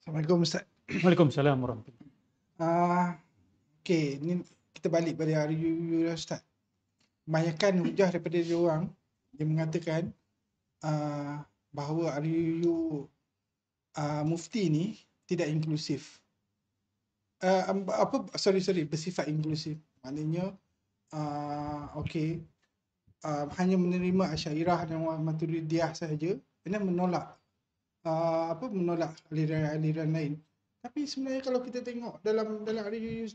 Assalamualaikum Ustaz. Waalaikumsalam warahmatullahi. Ah, Okey, ni kita balik pada hari you dah Ustaz. Kebanyakan hujah daripada dia orang, dia mengatakan bahawa RUU mufti ni tidak inklusif. Bersifat inklusif. Maknanya okey, hanya menerima Asy'ariyah dan Maturidiyah sahaja dan menolak menolak aliran-aliran lain. Tapi sebenarnya kalau kita tengok dalam RUU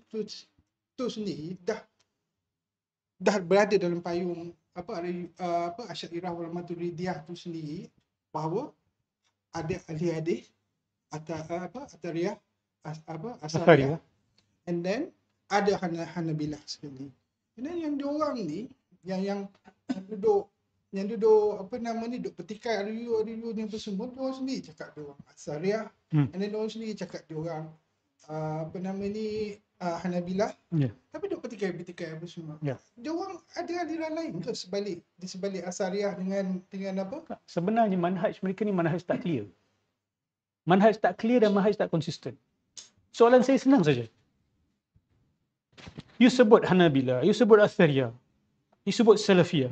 tu sendiri dah berada dalam payung Asy'ariyah wal Maturidiyah tu sendiri, bahawa ada ahli hadis Athariyah Asariyah, and then ada Hanabilah sekali. And then yang diorang ni yang duduk duduk petikai RUU ni apa semua, diorang sendiri cakap diorang Asariyah, and then diorang sendiri cakap diorang Hanabilah. Tapi duk petikai apa semua. Diorang ada aliran lain ke di sebalik Asariyah dengan apa? Sebenarnya manhaj mereka ni manhaj tak clear. Manhaj tak clear dan manhaj tak konsisten. Soalan saya senang saja. You sebut Hanabilah, you sebut Athariyah, you sebut Salafiyah.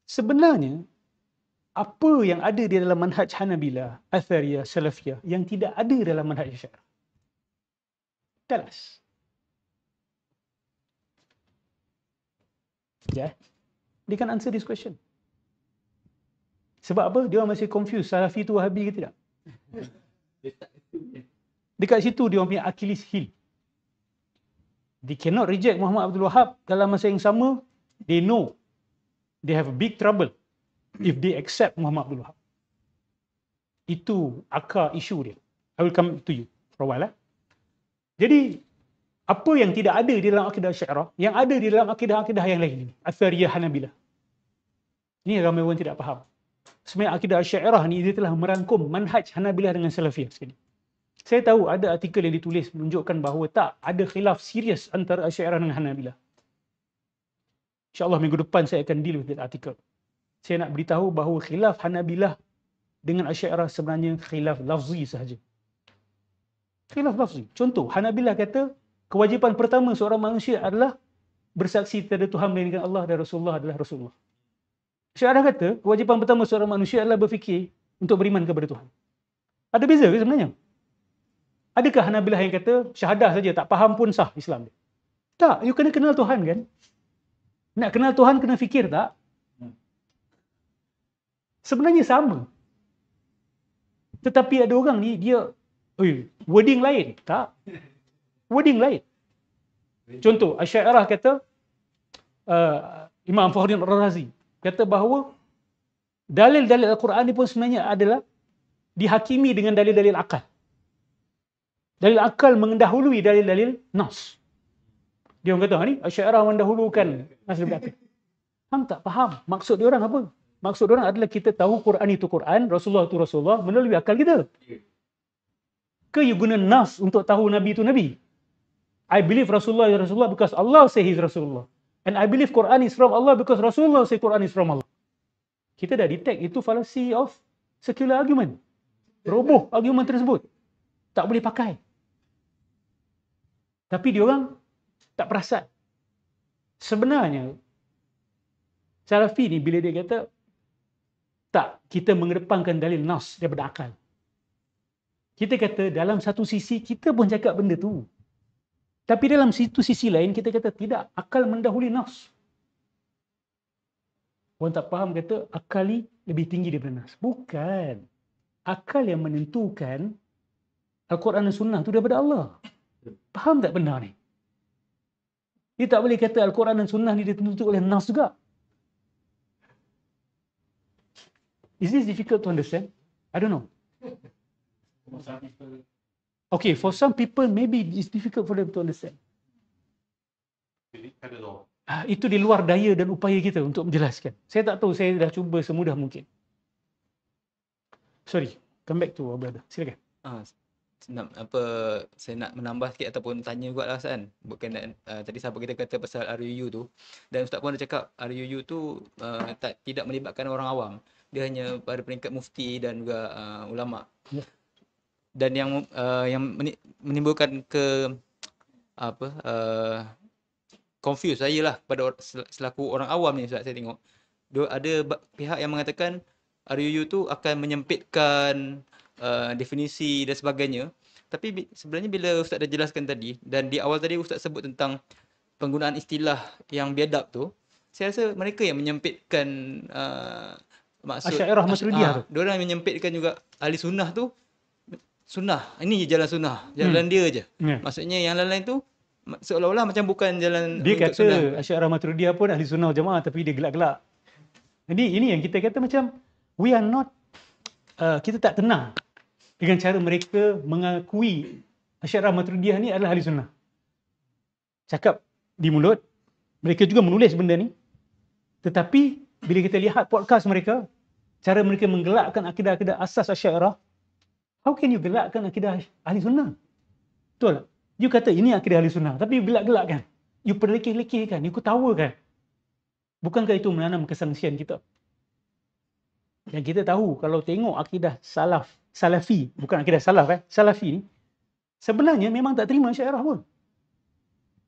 Sebenarnya apa yang ada di dalam manhaj Hanabilah, Athariyah, Salafiyah yang tidak ada dalam manhaj Asy'ariyah? Tell us. Yeah. They can answer this question. Sebab apa? Dia masih confused Salafi tu Wahabi ke tidak? Dekat situ dia punya Achilles heel. They cannot reject Muhammad Abdul Wahab. Dalam masa yang sama, they know they have a big trouble if they accept Muhammad Abdul Wahab. Itu akar isu dia. I will come to you for a while. Jadi, apa yang tidak ada di dalam akidah Asy'ariyah, yang ada di dalam akidah-akidah yang lain, Athariyah, Hanabilah. Ini ramai orang tidak faham. Sebenarnya akidah Asy'ariyah ni dia telah merangkum manhaj Hanabilah dengan Salafiyah sekali. Saya tahu ada artikel yang ditulis menunjukkan bahawa tak ada khilaf serius antara Asy'ariyah dengan Hanabilah. InsyaAllah minggu depan saya akan deal with that article. Saya nak beritahu bahawa khilaf Hanabilah dengan Asy'ariyah sebenarnya khilaf lafzi sahaja. Khilaf lafzi. Contoh, Hanabilah kata kewajipan pertama seorang manusia adalah bersaksi tiada Tuhan melainkan Allah dan Rasulullah adalah Rasulullah. Asy'ariyah kata kewajipan pertama seorang manusia adalah berfikir untuk beriman kepada Tuhan. Ada beza ke sebenarnya? Adakah Hanabilah yang kata syahadah saja tak faham pun sah Islam dia? Tak, you kena kenal Tuhan kan? Nak kenal Tuhan kena fikir tak? Sebenarnya sama. Tetapi ada orang ni dia wording lain. Tak. Wording lain. Contoh, Asy'ariyah kata Imam Fakhrudin Ar-Razi kata bahawa dalil-dalil Al-Quran ni pun sebenarnya adalah dihakimi dengan dalil-dalil akal. Dalil akal mendahului dalil-dalil nas. Dia orang kata ni Asy'ariyah mendahulukan nas daripada akal. Hang tak faham maksud dia orang apa? Maksud dia orang adalah kita tahu Quran itu Quran, Rasulullah itu Rasulullah melalui akal kita. Ke you guna nas untuk tahu Nabi itu Nabi? I believe Rasulullah is Rasulullah because Allah say he's Rasulullah. And I believe Quran is from Allah because Rasulullah say Quran is from Allah. Kita dah detect itu fallacy of secular argument. Roboh argument tersebut. Tak boleh pakai. Tapi diorang tak perasan. Sebenarnya Salafi ni bila dia kata tak, kita mengedepankan dalil nas daripada akal. Kita kata dalam satu sisi kita pun cakap benda tu. Tapi dalam situ sisi lain kita kata tidak, akal mendahului nas. Orang tak faham kata akal ni lebih tinggi daripada nas. Bukan. Akal yang menentukan Al-Quran dan Sunnah tu daripada Allah. Faham tak benar ni? Dia tak boleh kata Al-Quran dan Sunnah ni ditentu oleh nas juga. Is this difficult to understand? I don't know. Okay, for some people maybe it's difficult for them to understand. Itu di luar daya dan upaya kita untuk menjelaskan. Saya tak tahu, saya dah cuba semudah mungkin. Sorry, come back to our brother. Silakan. Saya nak menambah sikit ataupun tanya juga lah Ustaz kan. Bukan tadi sahabat kita kata pasal RUU tu, dan Ustaz pun ada cakap RUU tu tidak melibatkan orang awam. Dia hanya pada peringkat mufti dan juga ulama. dan yang menimbulkan apa confuse saya lah pada selaku orang awam ni Ustaz, saya tengok ada pihak yang mengatakan RUU tu akan menyempitkan definisi dan sebagainya. Tapi sebenarnya bila Ustaz dah jelaskan tadi, dan di awal tadi Ustaz sebut tentang penggunaan istilah yang biadab tu, saya rasa mereka yang menyempitkan maksud Asy'ariyah Maturidiyah tu. diorang yang menyempitkan juga ahli sunnah tu. Sunnah, ini je jalan sunnah, jalan dia je. Yeah. Maksudnya yang lain-lain tu seolah-olah macam bukan jalan Dia untuk kata sunnah. Asy'ariyah Maturidiyah pun ahli sunnah jamaah, tapi dia gelak-gelak. Jadi ini yang kita kata macam we are not kita tak tenang dengan cara mereka mengakui Asy'ariyah Maturidiyah ni adalah ahli sunnah. Cakap di mulut, mereka juga menulis benda ni. Tetapi bila kita lihat podcast mereka, cara mereka menggelakkan akidah-akidah asas Asy'ariyah, how can you gelakkan akidah ahli sunnah? Betul tak? You kata ini akidah ahli sunnah, tapi you gelak-gelakkan. You perlekeh-lekehkan, you ketawakan. Bukankah itu menanam kesangsian kita? Yang kita tahu, kalau tengok akidah Salafi, bukan akidah Salaf Salafi ni, sebenarnya memang tak terima Asy'ariyah pun.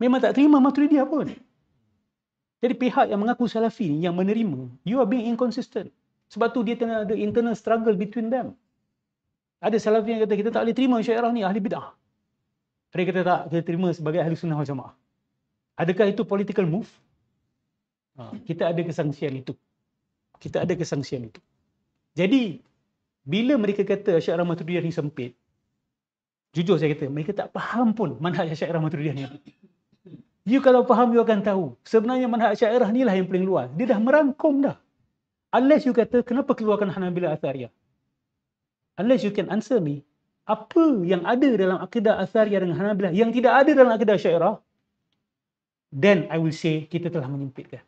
Memang tak terima Maturidiyah pun. Jadi pihak yang mengaku Salafi ni, yang menerima, you are being inconsistent. Sebab tu dia tengah ada internal struggle between them. Ada Salafi yang kata kita tak boleh terima Asy'ariyah ni ahli bid'ah. Mereka kata tak, kita terima sebagai ahli sunnah wal jamaah. Adakah itu political move? Kita ada kesangsian itu. Kita ada kesangsian itu. Jadi, bila mereka kata Asy'ariyah Maturidiyah ni sempit, jujur saya kata, mereka tak faham pun manhaj Asy'ariyah Maturidiyah ni. You kalau faham, you akan tahu. Sebenarnya manhaj Asy'ariyah ni lah yang paling luas. Dia dah merangkum dah. Unless you kata, kenapa keluarkan Hanabilah Athariyah? Unless you can answer me, apa yang ada dalam akidah Athariyah dengan Hanabilah yang tidak ada dalam akidah Asy'ariyah, then I will say kita telah menyempitkan.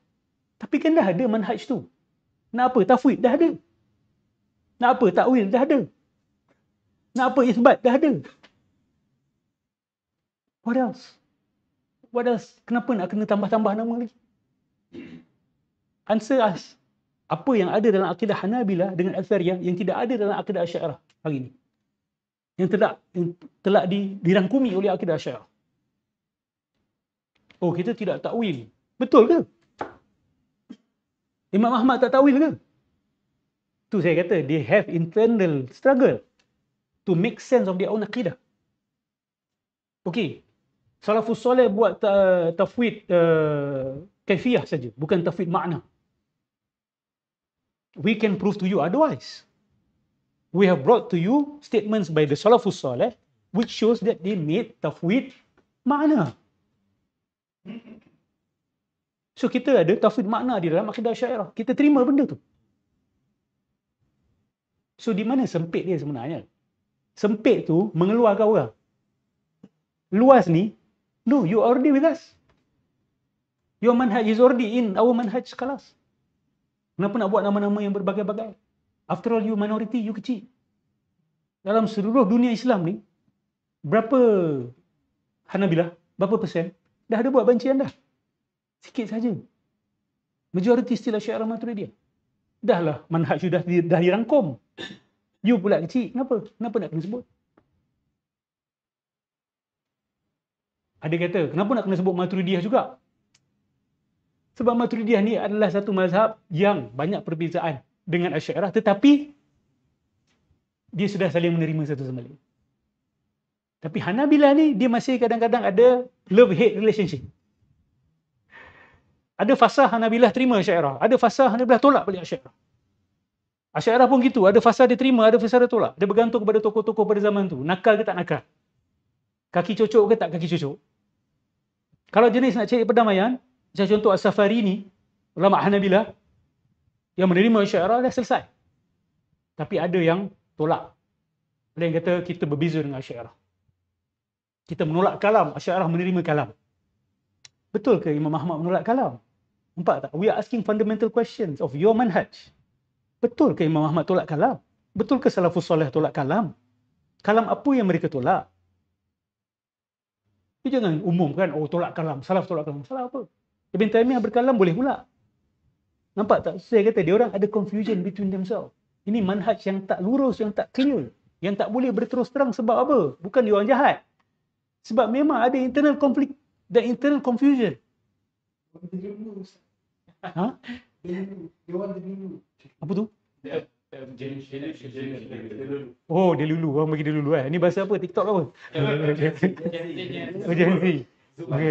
Tapi kan dah ada manhaj tu. Nak apa? Tafwid dah ada. Nak apa? Takwil dah ada. Nak apa? Isbat dah ada. What else? What else? Kenapa nak kena tambah-tambah nama lagi? Answer us. Apa yang ada dalam akidah Hanabilah dengan Athariyah yang tidak ada dalam akidah Asy'ariyah hari ini? Yang telah dirangkumi oleh akidah Asy'ariyah. Oh, kita tidak takwil. Betul ke? Imam Ahmad tak takwil ke? Tu saya kata, they have internal struggle to make sense of their own akidah. Okey. Salafus Saleh buat tafwid kaifiyah saja, bukan tafwid makna. We can prove to you otherwise. We have brought to you statements by the Salafus Saleh which shows that they made tafwid makna. So kita ada tafwid makna di dalam akidah Asy'ariyah. Kita terima benda tu. So di mana sempit dia sebenarnya? Sempit tu mengeluarkan orang. Luas ni, no, you already with us. Your manhaj is already in our manhaj kelas. Kenapa nak buat nama-nama yang berbagai-bagai? After all, you minority, you kecil. Dalam seluruh dunia Islam ni, berapa Hanabilah, berapa persen, dah ada buat bancian dah. Sikit saja. Majoriti still Asy'ariyah Maturidiyah. Dah lah, manhaj sudah dah dirangkum. You pula kecil, kenapa? Kenapa nak kena sebut? Ada kata, kenapa nak kena sebut Maturidiyah juga? Sebab Maturidiyah ni adalah satu mazhab yang banyak perbezaan dengan Asy'ariyah, tetapi dia sudah saling menerima satu sama lain. Tapi Hanabilah ni, dia masih kadang-kadang ada love-hate relationship. Ada fasa Hanabilah terima Asy'ariyah, ada fasa Hanabilah tolak balik Asy'ariyah. Asy'ariyah pun gitu, ada fasa dia terima, ada fasa dia tolak. Dia bergantung kepada tokoh-tokoh pada zaman tu, nakal ke tak nakal. Kaki cocok ke tak kaki cocok. Kalau jenis nak cari perdamaian, macam contoh As-Safari ni, ulama Hanabilah yang menerima Asy'ariyah dah selesai. Tapi ada yang tolak. Ada yang kata kita berbeza dengan Asy'ariyah. Kita menolak kalam, Asy'ariyah menerima kalam. Betul ke Imam Ahmad menolak kalam? Nampak tak? We are asking fundamental questions of your manhaj. Betul ke Imam Ahmad tolak kalam? Betul ke Salafus Saleh tolak kalam? Kalam apa yang mereka tolak? You jangan umumkan, oh tolak kalam, Salaf tolak kalam. Salah apa? Ibn Taymiyah berkalam boleh pula. Nampak tak? Saya kata dia orang ada confusion between themselves. Ini manhaj yang tak lurus, yang tak clear. Yang tak boleh berterus terang sebab apa? Bukan dia orang jahat. Sebab memang ada internal conflict dan internal confusion. Dia dulu. Ha? Dia orang dulu. Apa tu? Oh, dia lulu. Orang bagi dia lulu. Ni bahasa apa? TikTok ke apa? Oh, Gen Z. Okay.